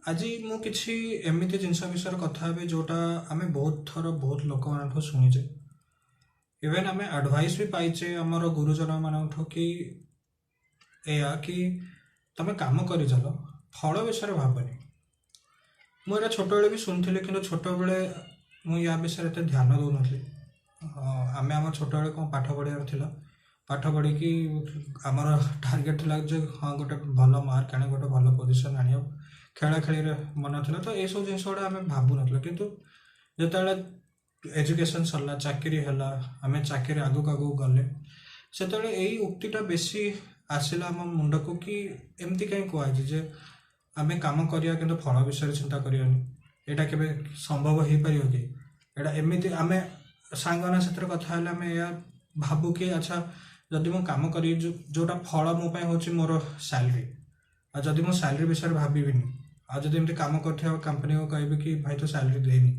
आज मु किछि एमिति जिनस विषय कथा हेबे जोटा आमे बहुत थर बहुत लोक मानठो सुनिचे इवन आमे एडवाइस भी पाइचे हमर गुरुजन मानठो कि एया कि तमे काम करि चलो फल विषय भाबनी मु एटा छोट बेले भी सुनथिले किंतु छोट बेले मु या विषय एते ध्यान दउ नथि आमे हमर छोट बेले कोन पाठ पढियार थिला पाठ पढ़ी कि आमर टार्गेट थिला जे हाँ गोटे भल मार्क आने गोटे भल पोजिशन आनियो खेला खेली रे मन थिला तो ए सब जिनिस गुड़ा आमे भाबु नथिला किंतु जेतेबेले एजुकेशन सरला चाकरी हला आमे चाकरी आगु आगु गले सेतेबेले एई उक्तिटा बेसी आसिला हम मुंड को कि एमती कहीं कहजे जे आमे काम करिया किंतु फल विषय चिंता करियानी एटा केबे संभव हो पारियो कि एटा एमिति आमे सांगना सेतर कथा हला आमे या भाबु कि अच्छा जदि मु काम करी जोटा फल मो पय होची मोर सैलरी आ जदि मो सैलरी विषय भाबिबिनी आ जदि एमती काम करथिया कंपनी को कहबे कि भाई तो सैलरी देनी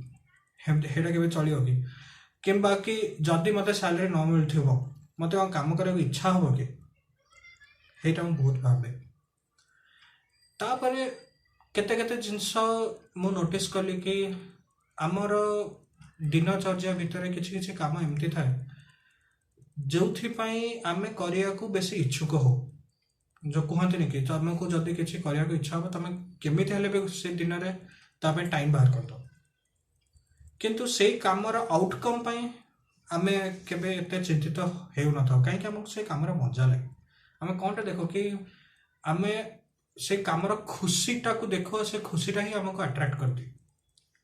हेटा केबे चलियो कि किंबा कि जदि मते सैलरी न मिलथिबो मते काम करे इच्छा हबो कि हेटा मु बहुत भाबे तापरे केते केते जिंस मु नोटिस कली कि आमर दिनचर्या भितर किछि किछि काम एमती थाए जो आमे करिया को बेसी इच्छुक हो जो कहते कि तुमको जदि किसी करिया को इच्छा हो तुम केमिति हेले भी से दिन रे तापे टाइम बाहर कर दो किंतु से कामर आउटकम पई आमे केबे एते चिंतित हेउ न था काहे कि हमको से कामर मजा लागे आमे कोनटा देखो कि आमे से कामर खुशीटा को देखो से खुशीटा ही हमको अट्रैक्ट करती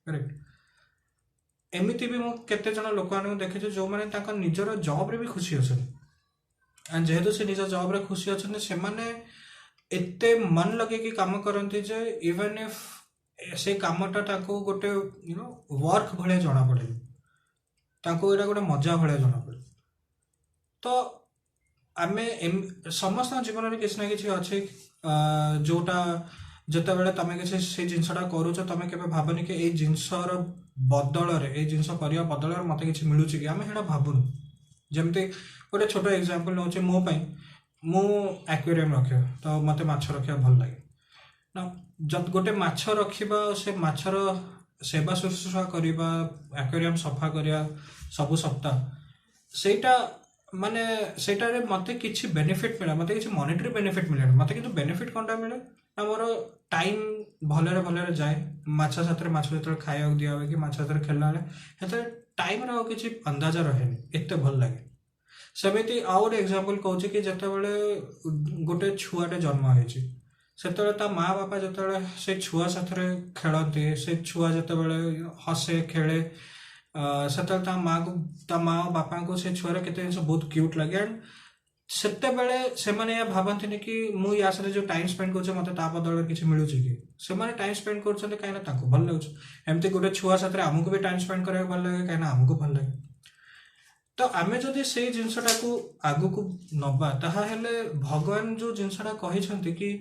करेक्ट एमिति भी मु केते जन लोक मानक देखिछु जो माने ताका निजर जॉब रे भी खुशी अछन एंड जेहेतु से निज जॉब रे खुशी अछन से माने एते मन लगे कि काम करंती जे इवन इफ से कामटा ताको गोटे यू नो वर्क भले जणा पड़े ताको एटा गोटे मजा भले जणा पड़े तो आमे समस्त जीवन रे किछ ना किछ अछि जोटा जते बेले तमे किछ से जिंसटा करूछ तमे केबे भाबनी कि ए जिंसर बदल रे ए जिंस करिया बदल रे मते किछ मिलुची कि आमे हेडा भाबुन जेमते गोटे छोटो एग्जांपल नउचे मो पई मु एक्वेरियम रखे तो मते माछ रखिया भल लागे ना जब गोटे माछ रखिबा से माछर सेवा शुश्रूषा करिबा एक्वेरियम सफा करिया सब सप्ताह सेटा माने सेटा रे मते किछि बेनिफिट मिला मते किछि मॉनेटरी बेनिफिट मिला मते किंतु बेनिफिट कोनटा मिले ना मोर टाइम भलरे जाए माछा साथरे माछ जतरे खाया दिया हो कि माछ साथरे खेलना हेते टाइम रो किछि अंदाजा रहेनी एते भल लागे सेमिति आउट एग्जांपल कहूँ कि जते बेले गोटे छुआटे जन्म होइछि सेतबेले ता माँ बापा जते से छुआ साथरे खेलते से छुआ जते बेले हसे खेले सेतबेले ता माँ बापा को से छुआरे केते जिनिस बहुत क्यूट लगे एंड सेते बेले से माने या भाबंतिनि कि मु या साथे जो टाइम स्पेंड करछ मते ता बदल किछि मिलुछि कि से माने टाइम स्पेंड करछन काइना ताको भल लागछ एमते गोटे छुआ साथे हमको भी टाइम स्पेंड करे भल लागे काइना हमको भल लागे तो आमे जदि से जिनसटा को आगु को नबा ताहा हेले भगवान जो जिनसटा कहिसंती कि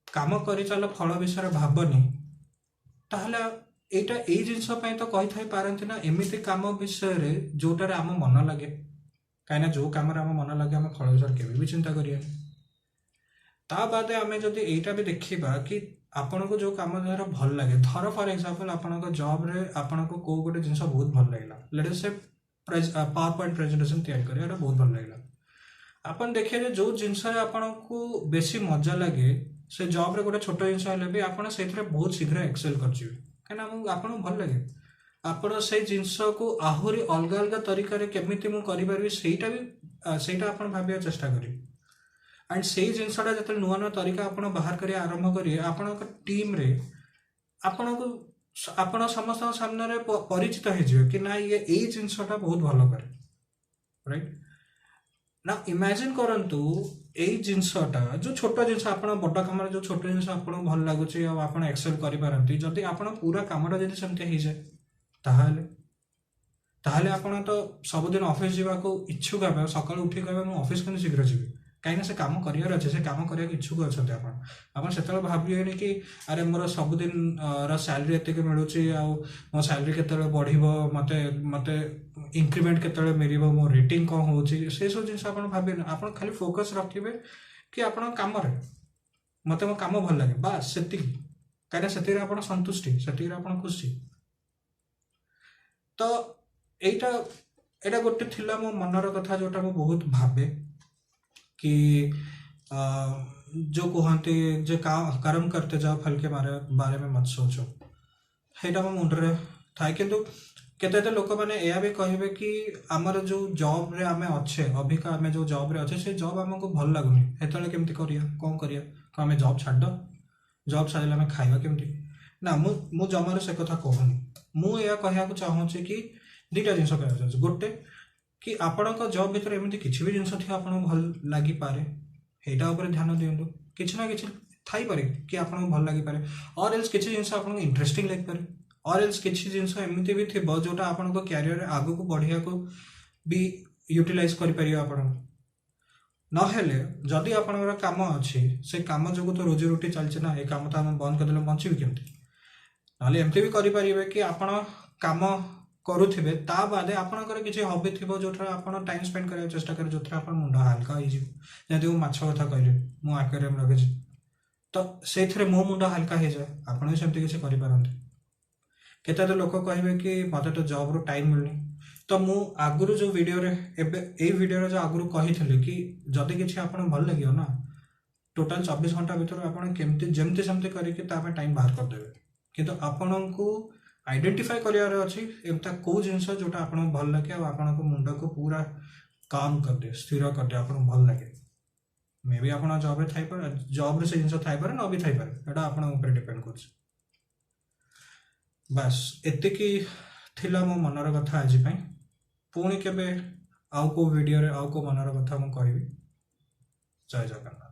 काम करि चलो फल विषय भाबनी ताहले एटा ए जिनस पई तो कहि थाई पारंती ना एमिति काम विषय रे जोटार आम मन लागे कहीं जो कम मन लगे आम फल विषय केवे भी चिंता करिए ता बादे आमे जदि एटा भी देखिबा कि आपन को जो काम द्वारा भल लगे धर फॉर एग्जांपल आपन को जॉब रे आपन को को गोटे जिंस बहुत भल लागला लेट अस से पावर पॉइंट प्रेजेंटेशन तैयार करे एटा बहुत भल लागला आपन देखिए जे जो जिंस रे आपन को बेसी मजा लगे से जॉब रे गोटे छोट जिंस हेले भी आपन सेथरे बहुत शीघ्र एक्सेल कर जिवे काना आपन भल लगे आपण से जिनस को आहुरी अलग अलग तरीका रे केमिति मु करि परबी सेटा आपण भाबिया चेष्टा करी एंड से जिनसटा जते नुवा नुवा तरीका आपण बाहर करिया आरंभ करी आपण टीम रे आपण समस्त सामने रे परिचित हे जियो कि ना ये ए जिनसटा बहुत भलो करे राइट ना इमेजिन करंतु ए जिनसटा जो छोट जिनस आपण बड़ काम जो छोट जिनस आपण भल लागुची आ आपण एक्सेल करि पारंती जदी आपण पूरा कामटा जदी समते हे जाय ताहले आपण तो सबुदिन ऑफिस जीवा को इच्छुक हे सकाळ उठी कहबे मु ऑफिस कने शीघ्र जीवी कहीं से काम करियर अच्छे से काम करिया इच्छुक अच्छा आप से भाविए कि अरे मोर सबुदिन सैलरी एत मिलूँ आ मो सैलरी के बढ़ मत मत इंक्रीमेंट के मिल मो रेटिंग कौन हो सब जिन भावे आप खाली फोकस रखिए कि आप कम मत मो कम भल लगे बास से କାହିଁକିନା ସେଥିରେ ଆପଣ ସନ୍ତୁଷ୍ଟି, ସେଥିରେ ଆପଣ ଖୁସି। ତ ଏଇଟା ଏଇଟା ଗୋଟେ ଥିଲା ମୋ ମନର କଥା ଯୋଉଟା ମୁଁ ବହୁତ ଭାବେ କି जो କୁହନ୍ତି ଯେ कर्म करते जाओ फल के बारे में मत सोचो, ସେଇଟା ମୋ ମୁଣ୍ଡରେ ଥାଏ। କିନ୍ତୁ କେତେ ଲୋକମାନେ ଏହା ବି କହିବେ କି ଆମର ଯୋଉ ଜବ୍ରେ ଆମେ ଅଛେ, ଅବିକା ଆମେ ଯୋଉ ଜବ୍ରେ ଅଛେ ସେ ଜବ୍ ଆମକୁ ଭଲ ଲାଗୁନି, ସେତେବେଳେ କେମିତି କରିବା, କ'ଣ କରିବା, କ'ଣ ଆମେ ଜବ୍ ଛାଡ଼ିଦେବା, ଜବ୍ ଛାଡ଼ିଲେ ଆମେ ଖାଇବା କେମିତି? ନା, ମୁଁ ଜମାରୁ ସେ କଥା କହୁନି। ମୁଁ ଏହା କହିବାକୁ ଚାହୁଁଛି କି ଦୁଇଟା ଜିନିଷ କହିବାକୁ ଚାହୁଁଛି। ଗୋଟେ, କି ଆପଣଙ୍କ ଜବ୍ ଭିତରେ ଏମିତି କିଛି ବି ଜିନିଷ ଥିବ ଆପଣଙ୍କୁ ଭଲ ଲାଗିପାରେ, ସେଇଟା ଉପରେ ଧ୍ୟାନ ଦିଅନ୍ତୁ। କିଛି ନା କିଛି ଥାଇପାରେ କି ଆପଣଙ୍କୁ ଭଲ ଲାଗିପାରେ, ଅର୍ ଏଲ୍ସ କିଛି ଜିନିଷ ଆପଣଙ୍କୁ ଇଣ୍ଟରେଷ୍ଟିଂ ଲାଗିପାରେ, ଅର୍ ଏଲ୍ସ କିଛି ଜିନିଷ ଏମିତି ବି ଥିବ ଯୋଉଟା ଆପଣଙ୍କ କ୍ୟାରିୟରରେ ଆଗକୁ ବଢ଼ିବାକୁ ବି ୟୁଟିଲାଇଜ କରିପାରିବେ ଆପଣ। ନହେଲେ ଯଦି ଆପଣଙ୍କର କାମ ଅଛି, ସେ କାମ ଯୋଗୁଁ ତ ରୋଜି ରୋଟି ଚାଲିଛି ନା, ଏ କାମ ତ ଆମେ ବନ୍ଦ କରିଦେଲେ ବଞ୍ଚିବି କେମିତି? ନହେଲେ ଏମିତି ବି କରିପାରିବେ କି ଆପଣ କାମ କରୁଥିବେ ତା ବାଦେ ଆପଣଙ୍କର କିଛି ହବି ଥିବ ଯୋଉଥିରେ ଆପଣ ଟାଇମ୍ ସ୍ପେଣ୍ଡ କରିବାକୁ ଚେଷ୍ଟା କରିବେ, ଯୋଉଥିରେ ଆପଣ ମୁଣ୍ଡ ହାଲକା ହେଇଯିବ। ଯେମିତି ମୁଁ ମାଛ କଥା କହିଲି, ମୁଁ ଆକ୍ୱାରିୟମ୍ ରଖିଛି, ତ ସେଇଥିରେ ମୋ ମୁଣ୍ଡ ହାଲକା ହେଇଯାଏ, ଆପଣ ବି ସେମିତି କିଛି କରିପାରନ୍ତି। କେତେ ଲୋକ କହିବେ କି ମୋତେ ତ ଜବ୍ରୁ ଟାଇମ୍ ମିଳୁନି। ତ ମୁଁ ଆଗରୁ ଯେଉଁ ଭିଡ଼ିଓରେ, ଏବେ ଏଇ ଭିଡ଼ିଓରେ ଯେଉଁ ଆଗରୁ କହିଥିଲି କି ଯଦି କିଛି ଆପଣଙ୍କୁ ଭଲ ଲାଗିବ ନା, ଟୋଟାଲ 24 ଘଣ୍ଟା ଭିତରେ ଆପଣ କେମିତି ଯେମିତି ସେମିତି କରିକି ତା ପାଇଁ ଟାଇମ୍ ବାହାର କରିଦେବେ। କିନ୍ତୁ ଆପଣଙ୍କୁ ଆଇଡେଣ୍ଟିଫାଏ କରିବାର ଅଛି ଏମିତି କେଉଁ ଜିନିଷ ଯୋଉଟା ଆପଣଙ୍କୁ ଭଲ ଲାଗେ ଆଉ ଆପଣଙ୍କ ମୁଣ୍ଡକୁ ପୁରା କାମ୍ କରିଦିଏ, ସ୍ଥିର କରିଦିଏ, ଆପଣଙ୍କୁ ଭଲ ଲାଗେ। ମେ ବି ଆପଣ ଜବ୍ରେ ଥାଇପାରେ, ଜବ୍ରେ ସେ ଜିନିଷ ଥାଇପାରେ, ନ ବି ଥାଇପାରେ, ଏଇଟା ଆପଣଙ୍କ ଉପରେ ଡିପେଣ୍ଡ କରୁଛି। ବାସ୍ ଏତିକି ଥିଲା ମୋ ମନର କଥା ଆଜି ପାଇଁ। ପୁଣି କେବେ ଆଉ କେଉଁ ଭିଡ଼ିଓରେ ଆଉ କେଉଁ ମନର କଥା ମୁଁ କହିବି। ଜୟ ଜଗନ୍ନାଥ।